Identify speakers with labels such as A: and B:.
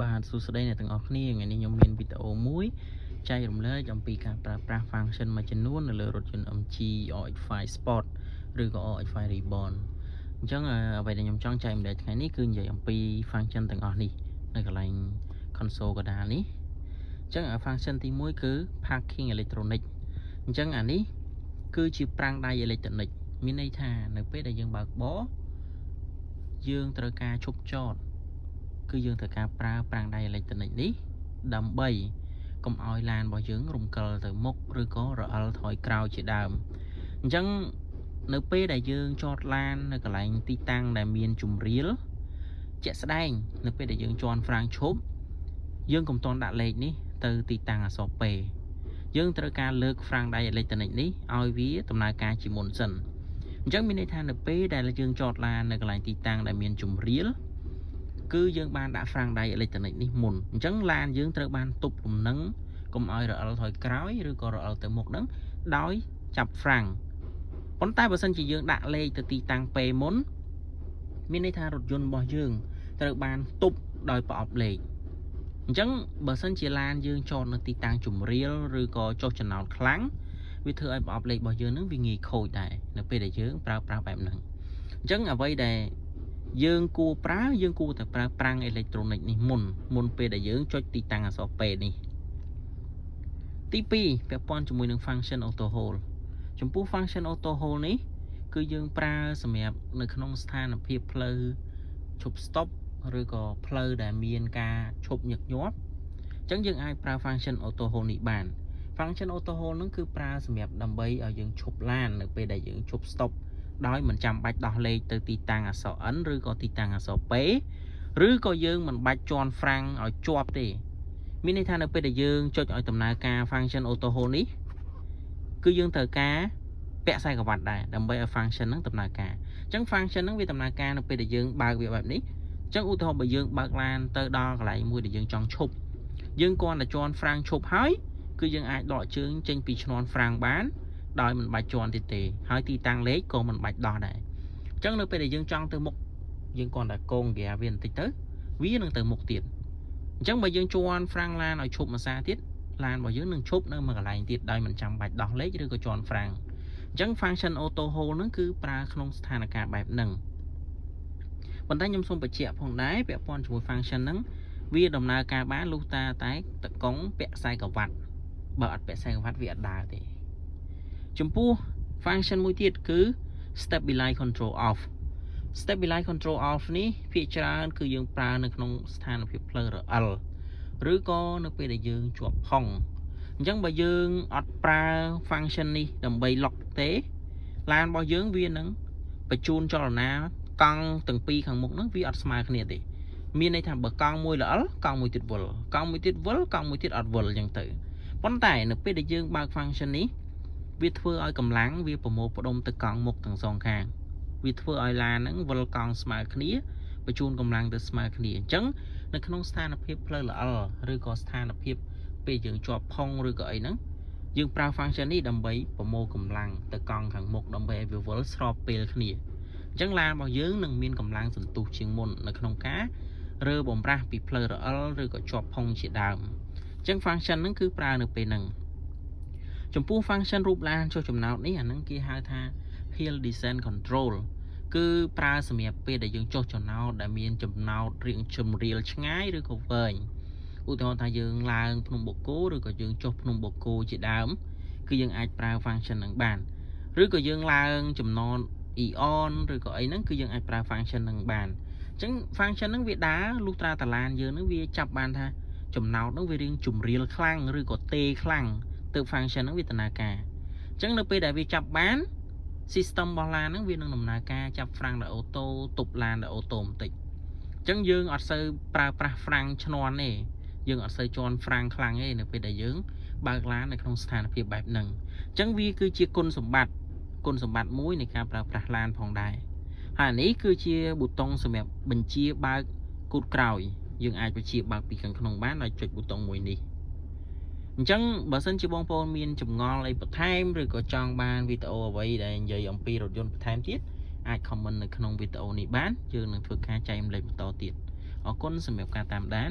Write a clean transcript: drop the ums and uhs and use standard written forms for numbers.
A: បាទសួស្តីអ្នកទាំងអស់គ្នាថ្ងៃនេះខ្ញុំមានវីដេអូមួយចែករំលែកអំពីការប្រើប្រាស់ function មួយចំនួននៅលើរថយន្ត MG RX5 Sport ឬក៏ RX5 Reborn អញ្ចឹងអ្វីដែលខ្ញុំចង់ចែករំលែកថ្ងៃនេះគឺនិយាយអំពី function ទាំងអស់នេះនៅកន្លែង console កណ្ដាលនេះអញ្ចឹងfunction ទី1គឺ parking electronic អញ្ចឹងអានេះគឺជាប្រាំងដៃអេឡិចត្រូនិកមានន័យថានៅពេលដែលយើងបើកបរយើងត្រូវការឈប់ចតគឺយើងត្រូវការប្រើប្រាំងដៃអេឡិចត្រូនិកនេះដើម្បីកុំឲ្យឡានរបស់យើងរំកិលទៅមុខឬក៏រអិលថយក្រោយជាដើមអញ្ចឹងនៅពេលដែលយើងចតឡាននៅកន្លែងទីតាំងដែលមានជម្រាលជាក់ស្ដែងនៅពេលដែលយើងជន់ហ្វ្រាំងឈប់យើងកុំតន់ដាក់លេខនេះទៅទីតាំងអក្សរពេយើងត្រូវការលើកហ្វ្រាំងដៃអេឡិចត្រូនិកនេះឲ្យវាដំណើរការជាមុនសិនអញ្ចឹងមានន័យថានៅពេលដែលយើងចតឡាននៅកន្លែងទីតាំងដែលមានជម្រាលគឺយើងបានដាក់ហ្វ្រាំងដៃអេឡិចត្រូនិកនេះមុនអញ្ចឹងឡានយើងត្រូវបានទប់លំនឹងកុំឲ្យរអិលថយក្រោយឬក៏រអិលទៅមុខហ្នឹងដោយចាប់ហ្វ្រាំងប៉ុន្តែបើសិនជាយើងដាក់លេខទៅទីតាំងពេមុនមានន័យថារថយន្តរបស់យើងត្រូវបានទប់ដោយប្រអប់លេខអញ្ចឹងបើសិនជាឡានយើងចតនៅទីតាំងជម្រាលឬក៏ចុះចំណោតខ្លាំងវាធ្វើឲ្យប្រអប់លេខរបស់យើងនឹងវាងាយខូចដែរនៅពេលដែលយើងប្រើប្រាស់បែបហ្នឹងអញ្ចឹងអ្វីដែលយើងគួរតែប្រើប្រាំងអេឡិចត្រូនិកនេះមុនពេលដែលយើងចុចទីតាំងអក្សរពេនេះទី2ពាក់ព័ន្ធជាមួយនឹង function auto hold ចំពោះ function auto hold នេះគឺយើងប្រើសម្រាប់នៅក្នុងស្ថានភាពផ្លូវឈប់ stop ឬក៏ផ្លូវដែលមានការឈប់ញឹកញាប់អញ្ចឹងយើងអាចប្រើ function auto hold នេះបាន function auto hold ហ្នឹងគឺប្រើសម្រាប់ដើម្បីឲ្យយើងឈប់ឡាននៅពេលដែលយើងឈប់ stop ដោយមិនចាំបាច់ដោះលេខទៅទីតាំងអក្សរ N ឬក៏ទីតាំងអក្សរ P ឬក៏យើងមិនបាច់ជន់ហ្វ្រាំងឲ្យជាប់ទេមានន័យថានៅពេលដែលយើងចុចឲ្យដំណើរការ function auto hold នេះគឺយើងត្រូវការពាក់ខ្សែក្រវ៉ាត់ដែរដើម្បីឲ្យ function ហ្នឹងដំណើរការអញ្ចឹង function ហ្នឹងវាដំណើរការនៅពេលដែលយើងបើកវាបែបនេះអញ្ចឹងឧទាហរណ៍បើយើងបើកឡានទៅដល់កន្លែងមួយដែលយើងចង់ឈប់យើងគ្រាន់តែជន់ហ្វ្រាំងឈប់ហើយគឺយើងអាចដកជើងចេញពីឈ្នាន់ហ្វ្រាំងបានដោយមិនបាច់ជន់ទៀតទេហើយទីតាំងលេខក៏មិនបាច់ដោះដែរអញ្ចឹងនៅពេលដែលយើងចង់ទៅមុខយើងគ្រាន់តែកងហ្គាវាបន្តិចទៅវានឹងទៅមុខទៀតអញ្ចឹងបើយើងជន់ហ្វ្រាំងឡានឲ្យឈប់មួយសារទៀតឡានរបស់យើងនឹងឈប់នៅមួយកន្លែងទៀតដោយមិនចាំបាច់ដោះលេខឬក៏ជន់ហ្វ្រាំងអញ្ចឹង function auto hold ហ្នឹងគឺប្រើក្នុងស្ថានភាពបែបហ្នឹងប៉ុន្តែខ្ញុំសូមបញ្ជាក់ផងដែរពាក់ព័ន្ធជាមួយ function ហ្នឹងវាដំណើរការបានលុះតែតកង់ពាក់ខ្សែក្រវ៉ាត់បើអត់ពាក់ខ្សែក្រវ៉ាត់វាអត់ដើរទេចំពោះ function មួយទៀតគឺ stabilize control off stabilize control off នេះភាគច្រើនគឺយើងប្រើនៅក្នុងស្ថានភាពផ្លូវរអិលឬក៏នៅពេលដែលយើងជាប់ផុងអញ្ចឹងបើយើងអត់ប្រើ function នេះដើម្បី lock ទេឡានរបស់យើងវានឹងបញ្ជូនចលនាកង់ទាំងពីរខាងមុខហ្នឹងវាអត់ស្មើគ្នាទេមានន័យថាបើកង់មួយរអិលកង់មួយទៀតវិលកង់មួយទៀតវិលកង់មួយទៀតអត់វិលអញ្ចឹងទៅប៉ុន្តែនៅពេលដែលយើងបើក function នេះវាធ្វើឲ្យកម្លាំងវាប្រមូលផ្ដុំទៅកង់មុខទាំងសងខាងវាធ្វើឲ្យឡានហ្នឹងវិលកង់ស្មើគ្នាបញ្ជូនកម្លាំងទៅស្មើគ្នាអញ្ចឹងនៅក្នុងស្ថានភាពផ្លូវល្អឬក៏ស្ថានភាពពេលយើងជាប់ផុងឬក៏អីហ្នឹងយើងប្រើ function នេះដើម្បីប្រមូលកម្លាំងទៅកង់ខាងមុខដើម្បីឲ្យវាវិលស្របពេលគ្នាអញ្ចឹងឡានរបស់យើងនឹងមានកម្លាំងសន្ទុះជាងមុននៅក្នុងការរើបំរាស់ពីផ្លូវរអិលឬក៏ជាប់ផុងជាដើមអញ្ចឹង function ហ្នឹងគឺប្រើនៅពេលហ្នឹងចំពោះ function រូបឡានចុះចំណោតនេះអាហ្នឹងគេហៅថា hill descent control គឺប្រើសម្រាប់ពេលដែលយើងចុះចំណោតដែលមានចំណោតរៀងជម្រាលឆ្ងាយឬក៏វែងឧទាហរណ៍ថាយើងឡើងភ្នំបូកគោឬក៏យើងចុះភ្នំបូកគោជាដើមគឺយើងអាចប្រើ function ហ្នឹងបានឬក៏យើងឡើងចំណោត Eon ឬក៏អីហ្នឹងគឺយើងអាចប្រើ function ហ្នឹងបានអញ្ចឹង function ហ្នឹងវាដើរលុះត្រាតាឡានយើងហ្នឹងវាចាប់បានថាចំណោតហ្នឹងវារៀងជម្រាលខ្លាំងឬក៏ទេខ្លាំងទៅ function ហ្នឹងវាដំណើរការអញ្ចឹងនៅពេលដែលវាចាប់បាន system របស់ឡានហ្នឹងវានឹងដំណើរការចាប់ហ្វ្រាំងដោយអូតូទប់ឡានដោយអូតូបន្តិចអញ្ចឹងយើងអត់សូវប្រើប្រាស់ហ្វ្រាំងឈ្នាន់ទេយើងអត់សូវជន់ហ្វ្រាំងខ្លាំងទេនៅពេលដែលយើងបើកឡាននៅក្នុងស្ថានភាពបែបហ្នឹងអញ្ចឹងវាគឺជាគុណសម្បត្តិមួយនៃការប្រើប្រាស់ឡានផងដែរហើយនេះគឺជាប៊ូតុងសម្រាប់បញ្ជាបើកគូតក្រោយយើងអាចបញ្ជាបើកពីខាងក្នុងបានដោយចុចប៊ូតុងមួយនេះអញ្ចឹងបើសិនជាបងប្អូនមានចម្ងល់អីបន្ថែមឬក៏ចង់បានវីដេអូអ្វីដែលនិយាយអំពីរថយន្តបន្ថែមទៀតអាច comment នៅក្នុងវីដេអូនេះបានយើងនឹងធ្វើការចែករំលែកបន្តទៀតអរគុណសម្រាប់ការតាមដាន